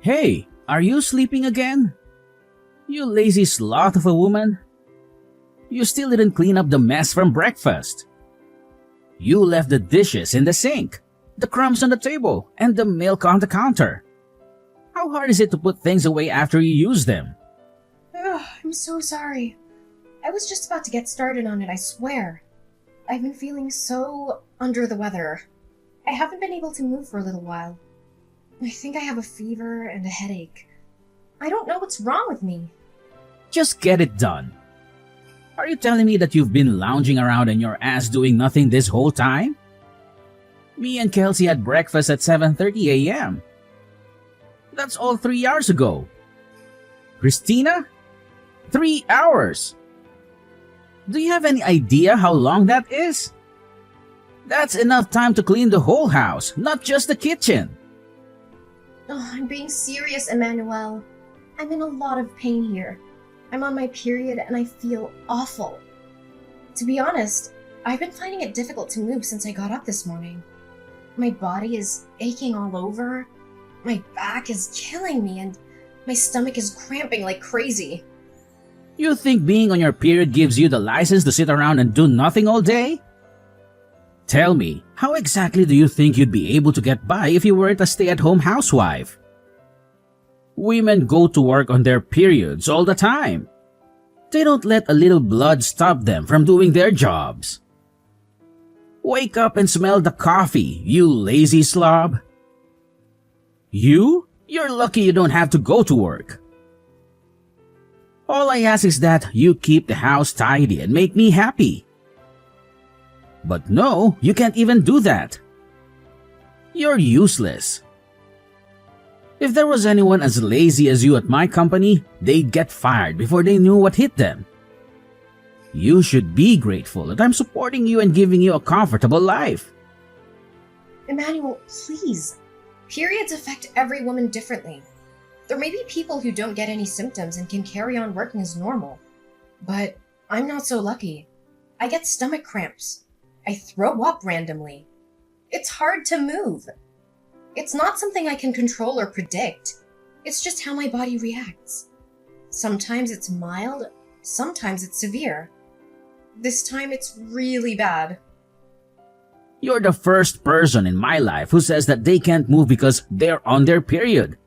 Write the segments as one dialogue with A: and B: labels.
A: Hey, are you sleeping again? You lazy sloth of a woman. You still didn't clean up the mess from breakfast. You left the dishes in the sink, the crumbs on the table, and the milk on the counter. How hard is it to put things away after you use them?
B: Ugh, I'm so sorry. I was just about to get started on it, I swear. I've been feeling so under the weather. I haven't been able to move for a little while. I think I have a fever and a headache. I don't know what's wrong with me.
A: Just get it done. Are you telling me that you've been lounging around on your ass doing nothing this whole time? Me and Kelsey had breakfast at 7:30 a.m. That's all 3 hours ago. Christina? 3 hours! Do you have any idea how long that is? That's enough time to clean the whole house, not just the kitchen.
B: Oh, I'm being serious, Emmanuel. I'm in a lot of pain here. I'm on my period and I feel awful. To be honest, I've been finding it difficult to move since I got up this morning. My body is aching all over, my back is killing me, and my stomach is cramping like crazy.
A: You think being on your period gives you the license to sit around and do nothing all day? Tell me, how exactly do you think you'd be able to get by if you weren't a stay-at-home housewife? Women go to work on their periods all the time. They don't let a little blood stop them from doing their jobs. Wake up and smell the coffee, you lazy slob. You're lucky you don't have to go to work. All I ask is that you keep the house tidy and make me happy. But no, you can't even do that. You're useless. If there was anyone as lazy as you at my company, they'd get fired before they knew what hit them. You should be grateful that I'm supporting you and giving you a comfortable life.
B: Emmanuel, please. Periods affect every woman differently. There may be people who don't get any symptoms and can carry on working as normal. But I'm not so lucky. I get stomach cramps. I throw up randomly. It's hard to move. It's not something I can control or predict. It's just how my body reacts. Sometimes it's mild, sometimes it's severe. This time it's really bad.
A: You're the first person in my life who says that they can't move because they're on their period.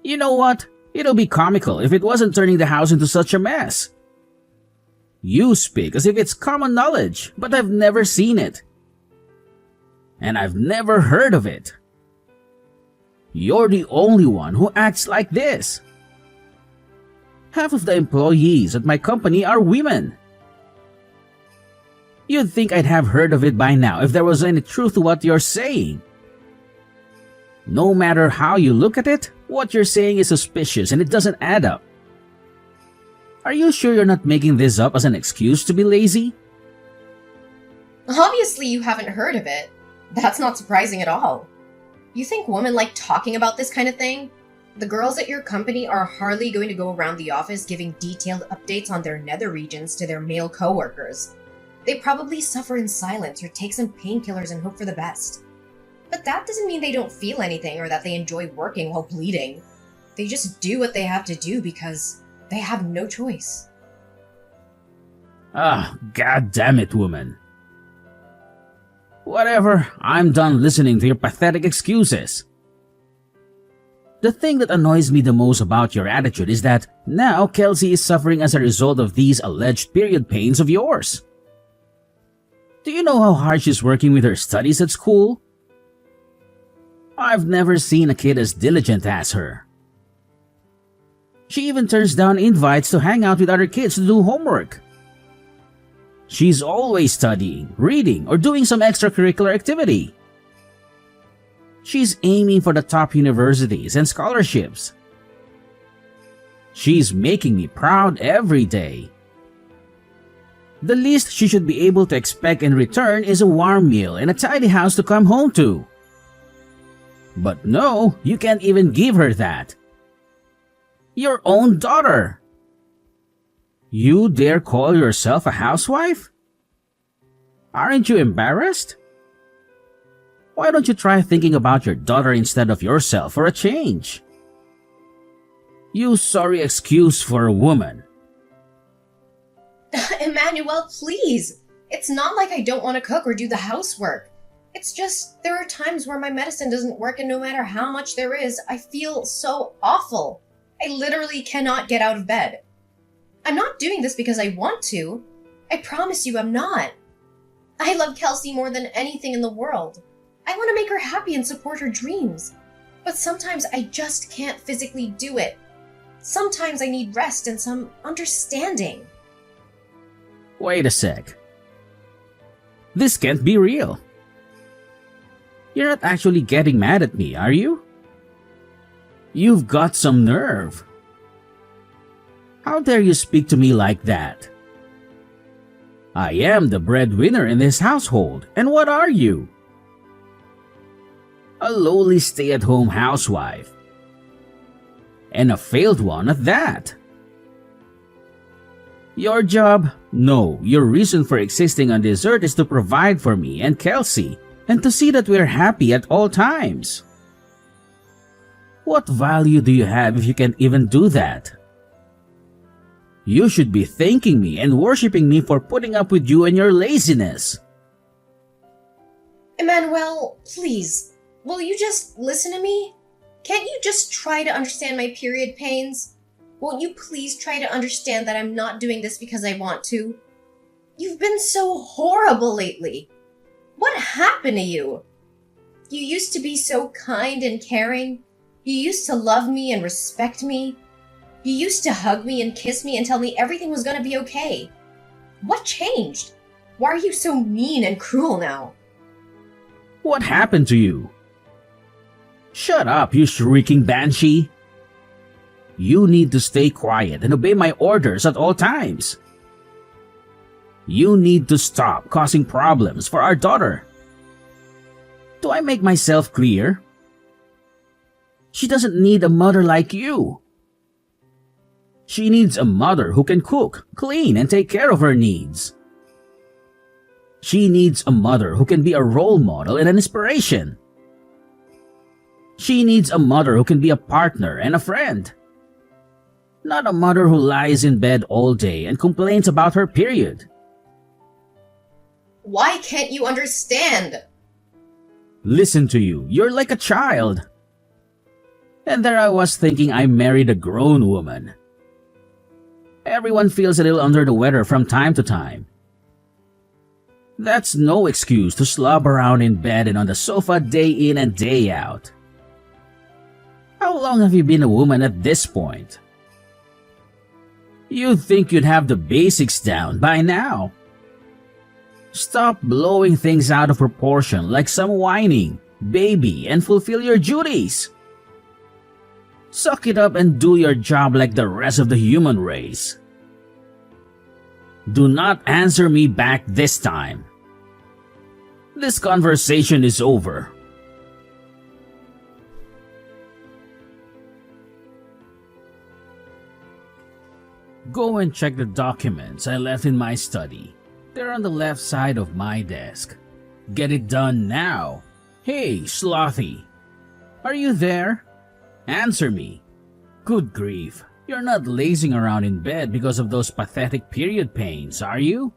A: You know what? It'll be comical if it wasn't turning the house into such a mess. You speak as if it's common knowledge, but I've never seen it. And I've never heard of it. You're the only one who acts like this. Half of the employees at my company are women. You'd think I'd have heard of it by now if there was any truth to what you're saying. No matter how you look at it, what you're saying is suspicious and it doesn't add up. Are you sure you're not making this up as an excuse to be lazy?
B: Obviously you haven't heard of it. That's not surprising at all. You think women like talking about this kind of thing? The girls at your company are hardly going to go around the office giving detailed updates on their nether regions to their male coworkers. They probably suffer in silence or take some painkillers and hope for the best. But that doesn't mean they don't feel anything or that they enjoy working while bleeding. They just do what they have to do because they have no choice.
A: God damn it, woman. Whatever, I'm done listening to your pathetic excuses. The thing that annoys me the most about your attitude is that now Kelsey is suffering as a result of these alleged period pains of yours. Do you know how hard she's working with her studies at school? I've never seen a kid as diligent as her. She even turns down invites to hang out with other kids to do homework. She's always studying, reading, or doing some extracurricular activity. She's aiming for the top universities and scholarships. She's making me proud every day. The least she should be able to expect in return is a warm meal and a tidy house to come home to. But no, you can't even give her that. Your own daughter. You dare call yourself a housewife? Aren't you embarrassed? Why don't you try thinking about your daughter instead of yourself for a change? Use sorry excuse for a woman.
B: Emmanuel, please! It's not like I don't want to cook or do the housework. It's just there are times where my medicine doesn't work, and no matter how much there is, I feel so awful. I literally cannot get out of bed. I'm not doing this because I want to. I promise you I'm not. I love Kelsey more than anything in the world. I want to make her happy and support her dreams. But sometimes I just can't physically do it. Sometimes I need rest and some understanding.
A: Wait a sec. This can't be real. You're not actually getting mad at me, are you? You've got some nerve. How dare you speak to me like that? I am the breadwinner in this household, and what are you? A lowly stay-at-home housewife. And a failed one at that. Your job? No, your reason for existing on this earth is to provide for me and Kelsey, and to see that we're happy at all times. What value do you have if you can't even do that? You should be thanking me and worshiping me for putting up with you and your laziness.
B: Emmanuel, please, will you just listen to me? Can't you just try to understand my period pains? Won't you please try to understand that I'm not doing this because I want to? You've been so horrible lately. What happened to you? You used to be so kind and caring. You used to love me and respect me. You used to hug me and kiss me and tell me everything was gonna be okay. What changed? Why are you so mean and cruel now?
A: What happened to you? Shut up, you shrieking banshee. You need to stay quiet and obey my orders at all times. You need to stop causing problems for our daughter. Do I make myself clear? She doesn't need a mother like you. She needs a mother who can cook, clean, and take care of her needs. She needs a mother who can be a role model and an inspiration. She needs a mother who can be a partner and a friend. Not a mother who lies in bed all day and complains about her period.
B: Why can't you understand?
A: Listen to you, you're like a child. And there I was thinking I married a grown woman. Everyone feels a little under the weather from time to time. That's no excuse to slob around in bed and on the sofa day in and day out. How long have you been a woman at this point? You'd think you'd have the basics down by now. Stop blowing things out of proportion like some whining baby and fulfill your duties. Suck it up and do your job like the rest of the human race. Do not answer me back this time. This conversation is over. Go and check the documents I left in my study. They're on the left side of my desk. Get it done now. Hey, Slothy. Are you there? Answer me. Good grief. You're not lazing around in bed because of those pathetic period pains, are you?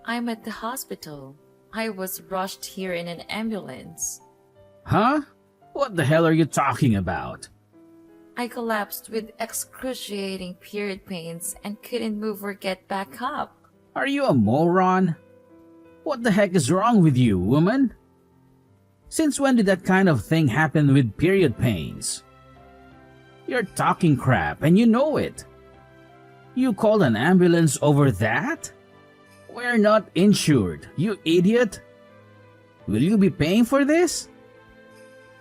C: I'm at the hospital. I was rushed here in an ambulance.
A: Huh? What the hell are you talking about?
C: I collapsed with excruciating period pains and couldn't move or get back up.
A: Are you a moron? What the heck is wrong with you, woman? Since when did that kind of thing happen with period pains? You're talking crap and you know it. You called an ambulance over that? We're not insured, you idiot. Will you be paying for this?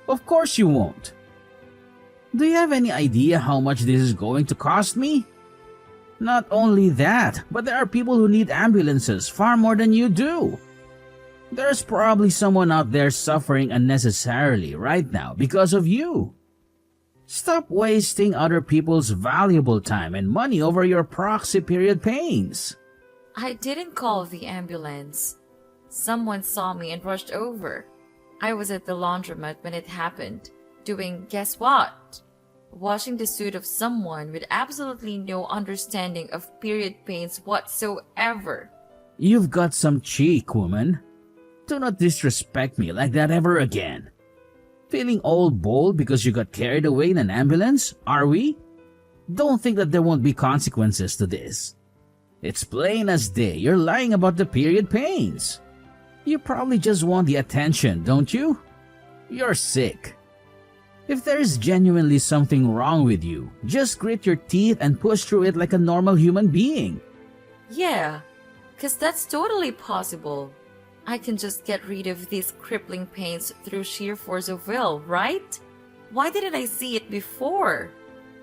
A: Of course you won't. Do you have any idea how much this is going to cost me? Not only that, but there are people who need ambulances far more than you do. There's probably someone out there suffering unnecessarily right now because of you. Stop wasting other people's valuable time and money over your proxy period pains.
C: I didn't call the ambulance. Someone saw me and rushed over. I was at the laundromat when it happened, doing guess what? Washing the suit of someone with absolutely no understanding of period pains whatsoever.
A: You've got some cheek, woman. Do not disrespect me like that ever again. Feeling all bold because you got carried away in an ambulance, are we? Don't think that there won't be consequences to this. It's plain as day you're lying about the period pains. You probably just want the attention, don't you? You're sick. If there is genuinely something wrong with you, just grit your teeth and push through it like a normal human being.
C: Yeah, 'cause that's totally possible. I can just get rid of these crippling pains through sheer force of will, right? Why didn't I see it before?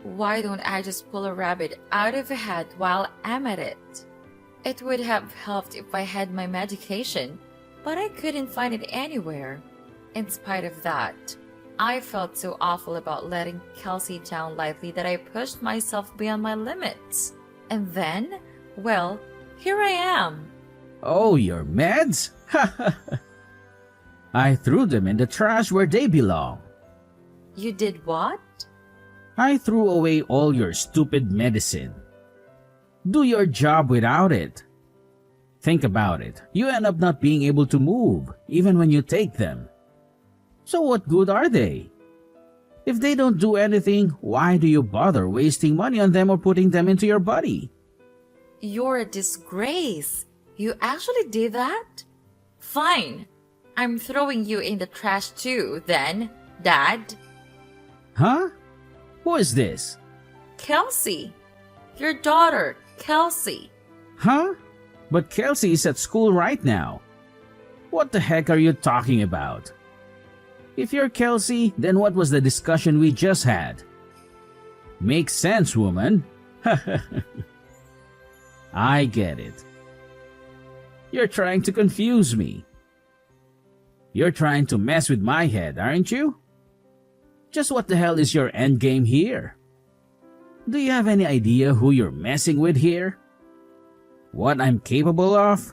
C: Why don't I just pull a rabbit out of a hat while I'm at it? It would have helped if I had my medication, but I couldn't find it anywhere. In spite of that, I felt so awful about letting Kelsey down lightly that I pushed myself beyond my limits. And then, well, here I am.
A: Oh, your meds? I threw them in the trash where they belong.
C: You did what?
A: I threw away all your stupid medicine. Do your job without it. Think about it. You end up not being able to move, even when you take them. So what good are they? If they don't do anything, why do you bother wasting money on them or putting them into your body?
C: You're a disgrace. You actually did that? Fine. I'm throwing you in the trash too, then, Dad.
A: Huh? Who is this?
C: Kelsey. Your daughter, Kelsey.
A: Huh? But Kelsey is at school right now. What the heck are you talking about? If you're Kelsey, then what was the discussion we just had? Makes sense, woman. I get it. You're trying to confuse me. You're trying to mess with my head, aren't you? Just what the hell is your endgame here? Do you have any idea who you're messing with here? What I'm capable of?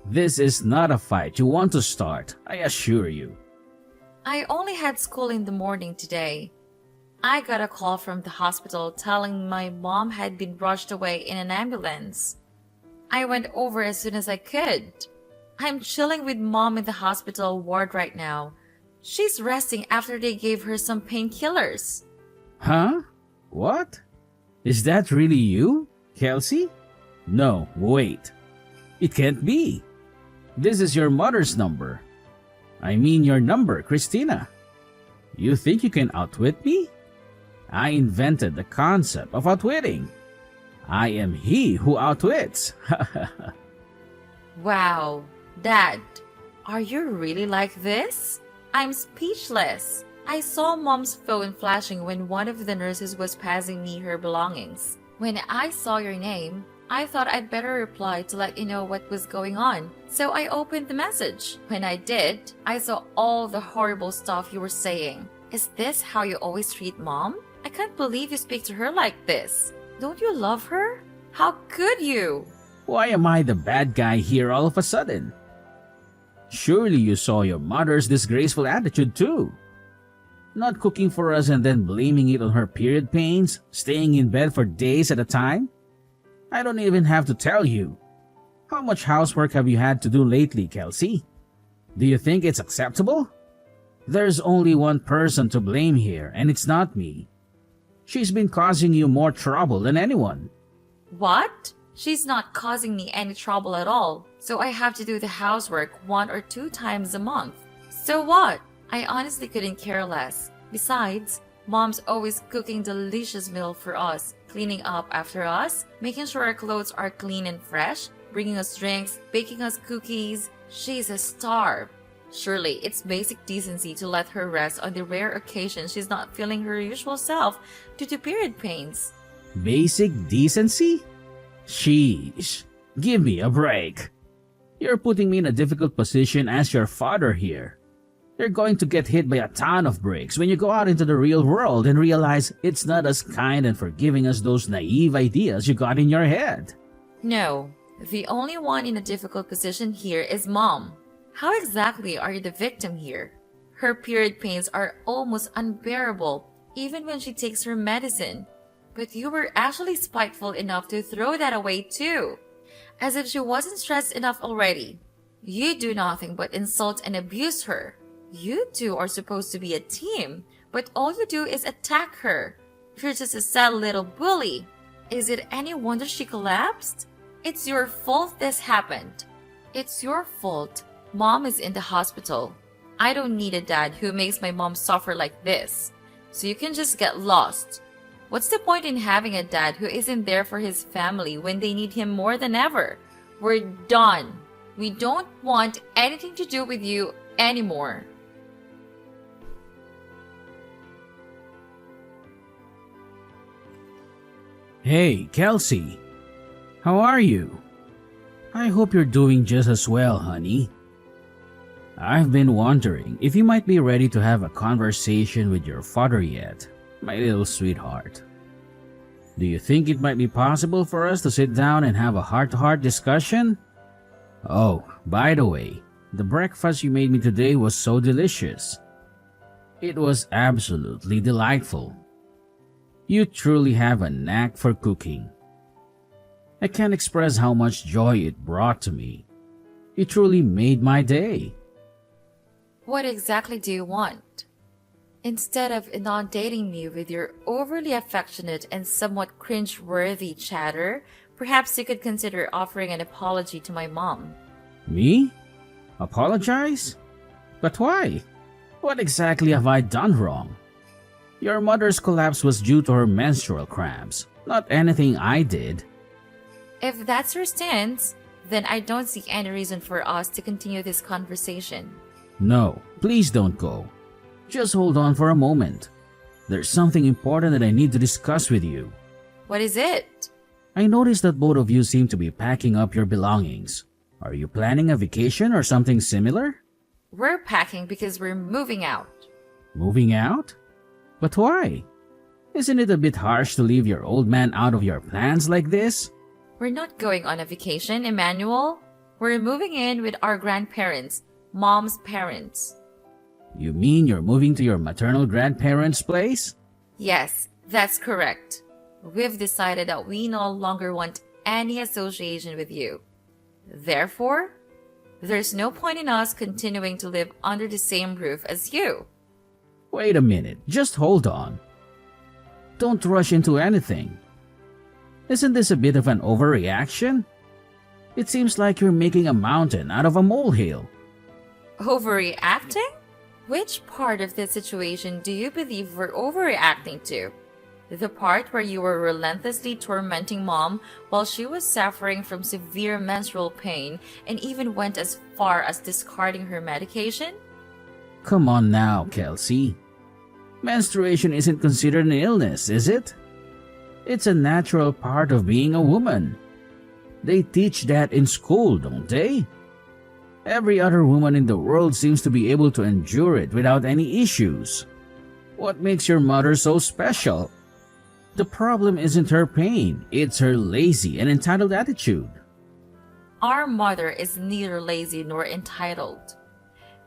A: This is not a fight you want to start, I assure you.
C: I only had school in the morning today. I got a call from the hospital telling my mom had been rushed away in an ambulance. I went over as soon as I could. I'm chilling with mom in the hospital ward right now. She's resting after they gave her some painkillers.
A: Huh? What? Is that really you, Kelsey? No, wait. It can't be. This is your mother's number. I mean your number, Christina. You think you can outwit me? I invented the concept of outwitting. I am he who outwits.
C: Wow, Dad, are you really like this? I'm speechless. I saw Mom's phone flashing when one of the nurses was passing me her belongings. When I saw your name, I thought I'd better reply to let you know what was going on. So I opened the message. When I did, I saw all the horrible stuff you were saying. Is this how you always treat Mom? I can't believe you speak to her like this. Don't you love her? How could you?
A: Why am I the bad guy here all of a sudden? Surely you saw your mother's disgraceful attitude too. Not cooking for us and then blaming it on her period pains, staying in bed for days at a time. I don't even have to tell you. How much housework have you had to do lately, Kelsey? Do you think it's acceptable? There's only one person to blame here, and it's not me. She's been causing you more trouble than anyone.
C: What? She's not causing me any trouble at all, so I have to do the housework 1 or 2 times a month. So what? I honestly couldn't care less. Besides, Mom's always cooking delicious meal for us, cleaning up after us, making sure our clothes are clean and fresh, bringing us drinks, baking us cookies. She's a star. Surely it's basic decency to let her rest on the rare occasion she's not feeling her usual self due to period pains.
A: Basic decency? Sheesh. Give me a break. You're putting me in a difficult position as your father here. You're going to get hit by a ton of bricks when you go out into the real world and realize it's not as kind and forgiving as those naive ideas you got in your head.
C: No, the only one in a difficult position here is Mom. How exactly are you the victim here? Her period pains are almost unbearable, even when she takes her medicine. But you were actually spiteful enough to throw that away too, as if she wasn't stressed enough already. You do nothing but insult and abuse her. You two are supposed to be a team, but all you do is attack her. You're just a sad little bully. Is it any wonder she collapsed? It's your fault this happened. It's your fault. Mom is in the hospital. I don't need a dad who makes my mom suffer like this. So you can just get lost. What's the point in having a dad who isn't there for his family when they need him more than ever? We're done. We don't want anything to do with you anymore.
A: Hey, Kelsey. How are you? I hope you're doing just as well, honey. I've been wondering if you might be ready to have a conversation with your father yet, my little sweetheart. Do you think it might be possible for us to sit down and have a heart-to-heart discussion? Oh, by the way, the breakfast you made me today was so delicious. It was absolutely delightful. You truly have a knack for cooking. I can't express how much joy it brought to me. You truly made my day.
C: What exactly do you want? Instead of inundating me with your overly affectionate and somewhat cringe-worthy chatter, perhaps you could consider offering an apology to my mom.
A: Me? Apologize? But why? What exactly have I done wrong? Your mother's collapse was due to her menstrual cramps, not anything I did.
C: If that's your stance, then I don't see any reason for us to continue this conversation.
A: No, please don't go. Just hold on for a moment. There's something important that I need to discuss with you.
C: What is it?
A: I noticed that both of you seem to be packing up your belongings. Are you planning a vacation or something similar?
C: We're packing because we're moving out.
A: Moving out? But why? Isn't it a bit harsh to leave your old man out of your plans like this?
C: We're not going on a vacation, Emmanuel. We're moving in with our grandparents, Mom's parents.
A: You mean you're moving to your maternal grandparents' place?
C: Yes, that's correct. We've decided that we no longer want any association with you. Therefore, there's no point in us continuing to live under the same roof as you.
A: Wait a minute, just hold on. Don't rush into anything. Isn't this a bit of an overreaction? It seems like you're making a mountain out of a molehill.
C: Overreacting? Which part of this situation do you believe we're overreacting to? The part where you were relentlessly tormenting Mom while she was suffering from severe menstrual pain and even went as far as discarding her medication?
A: Come on now, Kelsey. Menstruation isn't considered an illness, is it? It's a natural part of being a woman. They teach that in school, don't they? Every other woman in the world seems to be able to endure it without any issues. What makes your mother so special? The problem isn't her pain, it's her lazy and entitled attitude.
C: Our mother is neither lazy nor entitled.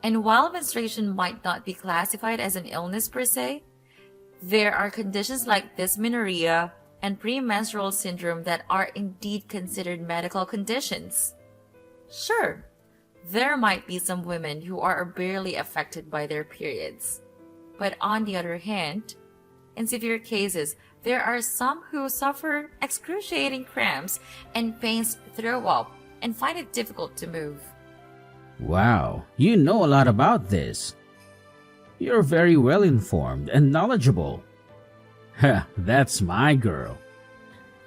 C: And while menstruation might not be classified as an illness per se, there are conditions like dysmenorrhea and premenstrual syndrome that are indeed considered medical conditions. Sure, there might be some women who are barely affected by their periods. But on the other hand, in severe cases, there are some who suffer excruciating cramps and pains throw up and find it difficult to move.
A: Wow, you know a lot about this. You're very well informed and knowledgeable. Heh, that's my girl.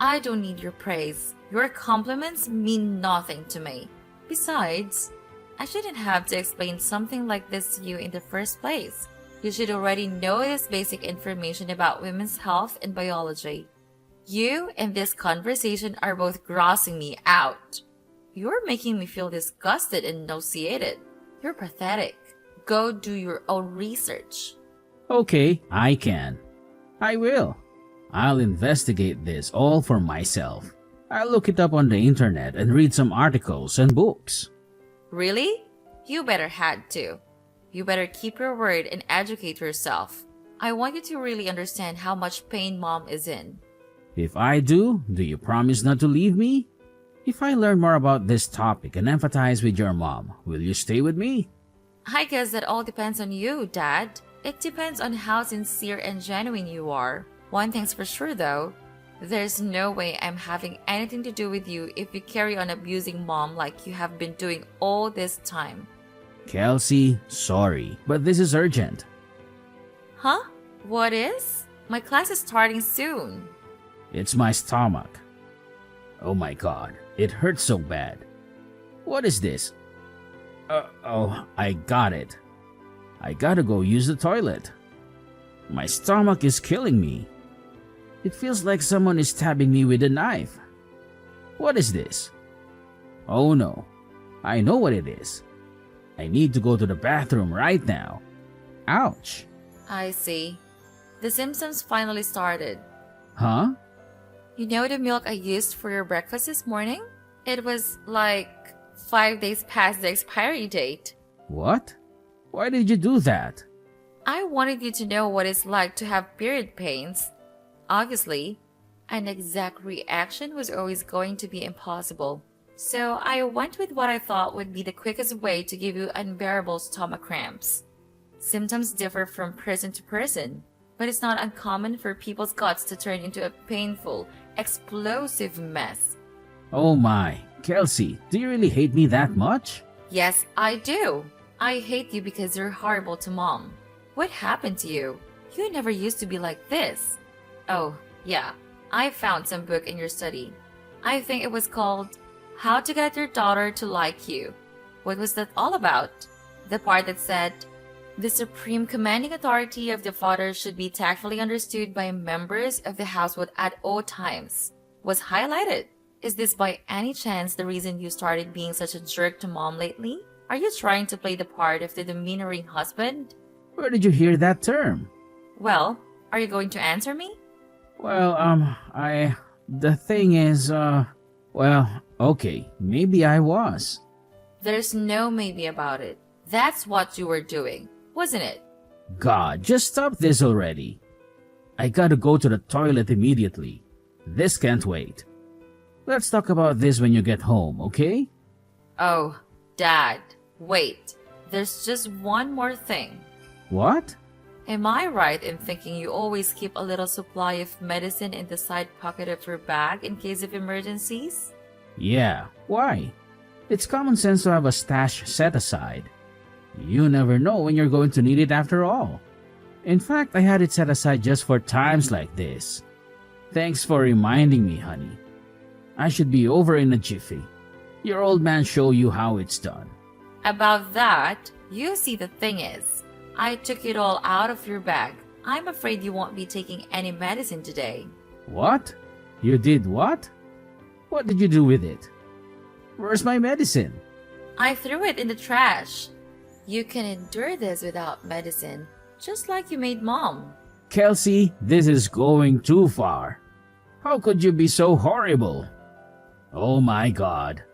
C: I don't need your praise. Your compliments mean nothing to me. Besides, I shouldn't have to explain something like this to you in the first place. You should already know this basic information about women's health and biology. You and this conversation are both grossing me out. You're making me feel disgusted and nauseated. You're pathetic. Go do your own research.
A: Okay, I can. I will. I'll investigate this all for myself. I'll look it up on the internet and read some articles and books.
C: Really? You better had to. You better keep your word and educate yourself. I want you to really understand how much pain mom is in.
A: If I do you promise not to leave me? If I learn more about this topic and empathize with your mom, will you stay with me?
C: I guess that all depends on you, Dad. It depends on how sincere and genuine you are. One thing's for sure though, there's no way I'm having anything to do with you if you carry on abusing mom like you have been doing all this time.
A: Kelsey, sorry, but this is urgent.
C: Huh? What is? My class is starting soon.
A: It's my stomach. Oh my god, it hurts so bad. What is this? Oh, I got it. I gotta go use the toilet. My stomach is killing me. It feels like someone is stabbing me with a knife. What is this? Oh no, I know what it is. I need to go to the bathroom right now. Ouch.
C: I see. The symptoms finally started.
A: Huh?
C: You know the milk I used for your breakfast this morning? It was like 5 days past the expiry date.
A: What? Why did you do that?
C: I wanted you to know what it's like to have period pains. Obviously, an exact reaction was always going to be impossible. So I went with what I thought would be the quickest way to give you unbearable stomach cramps. Symptoms differ from person to person, but it's not uncommon for people's guts to turn into a painful, explosive mess.
A: Oh my, Kelsey, do you really hate me that much?
C: Yes, I do. I hate you because you're horrible to mom. What happened to you? You never used to be like this. Oh, yeah, I found some book in your study. I think it was called How to Get Your Daughter to Like You. What was that all about? The part that said, the supreme commanding authority of the father should be tactfully understood by members of the household at all times, was highlighted. Is this by any chance the reason you started being such a jerk to mom lately? Are you trying to play the part of the demeanoring husband?
A: Where did you hear that term?
C: Well, are you going to answer me?
A: Well, the thing is, okay, maybe I was.
C: There's no maybe about it. That's what you were doing, wasn't it?
A: God, just stop this already. I gotta go to the toilet immediately. This can't wait. Let's talk about this when you get home, okay?
C: Oh, Dad, wait. There's just one more thing.
A: What?
C: Am I right in thinking you always keep a little supply of medicine in the side pocket of your bag in case of emergencies?
A: Yeah, why? It's common sense to have a stash set aside. You never know when you're going to need it after all. In fact, I had it set aside just for times like this. Thanks for reminding me, honey. I should be over in a jiffy. Your old man show you how it's done.
C: About that, you see the thing is, I took it all out of your bag. I'm afraid you won't be taking any medicine today.
A: What? You did what? What did you do with it? Where's my medicine?
C: I threw it in the trash. You can endure this without medicine, just like you made mom.
A: Kelsey, this is going too far. How could you be so horrible? Oh my God.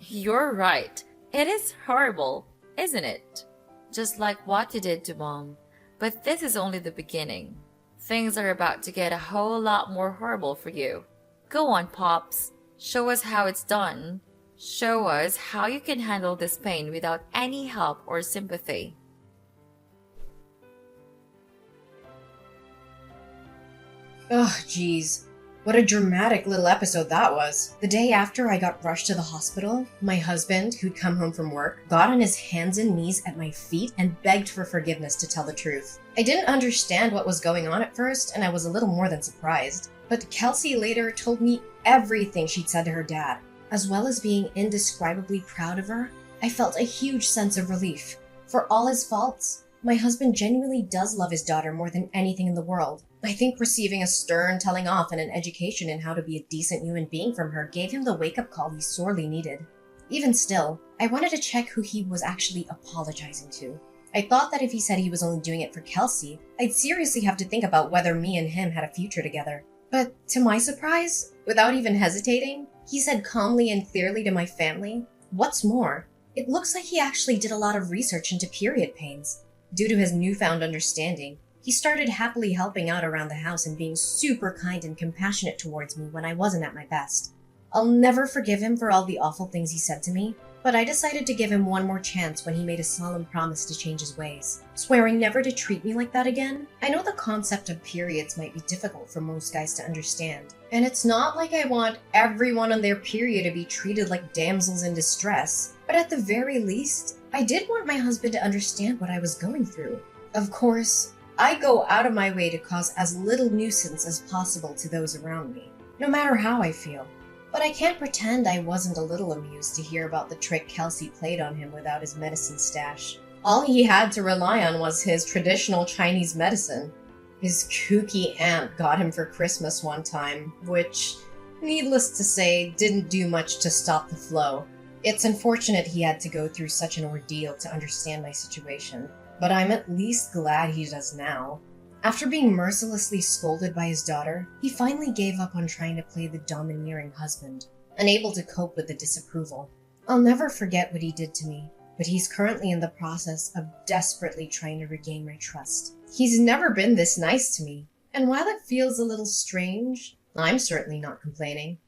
C: You're right. It is horrible, isn't it? Just like what you did to mom. But this is only the beginning. Things are about to get a whole lot more horrible for you. Go on, Pops. Show us how it's done. Show us how you can handle this pain without any help or sympathy.
B: Ugh, jeez. What a dramatic little episode that was. The day after I got rushed to the hospital, my husband, who'd come home from work, got on his hands and knees at my feet and begged for forgiveness, to tell the truth. I didn't understand what was going on at first, and I was a little more than surprised. But Kelsey later told me everything she'd said to her dad. As well as being indescribably proud of her, I felt a huge sense of relief. For all his faults, my husband genuinely does love his daughter more than anything in the world. I think receiving a stern telling off and an education in how to be a decent human being from her gave him the wake-up call he sorely needed. Even still, I wanted to check who he was actually apologizing to. I thought that if he said he was only doing it for Kelsey, I'd seriously have to think about whether me and him had a future together. But to my surprise, without even hesitating, he said calmly and clearly to my family, "What's more, It looks like he actually did a lot of research into period pains. Due to his newfound understanding, he started happily helping out around the house and being super kind and compassionate towards me when I wasn't at my best. I'll never forgive him for all the awful things he said to me, but I decided to give him one more chance when he made a solemn promise to change his ways, swearing never to treat me like that again. I know the concept of periods might be difficult for most guys to understand, and it's not like I want everyone on their period to be treated like damsels in distress, but at the very least, I did want my husband to understand what I was going through. Of course, I go out of my way to cause as little nuisance as possible to those around me, no matter how I feel. But I can't pretend I wasn't a little amused to hear about the trick Kelsey played on him without his medicine stash. All he had to rely on was his traditional Chinese medicine. His kooky aunt got him for Christmas one time, which, needless to say, didn't do much to stop the flow. It's unfortunate he had to go through such an ordeal to understand my situation, but I'm at least glad he does now. After being mercilessly scolded by his daughter, he finally gave up on trying to play the domineering husband, unable to cope with the disapproval. I'll never forget what he did to me, but he's currently in the process of desperately trying to regain my trust. He's never been this nice to me, and while it feels a little strange, I'm certainly not complaining.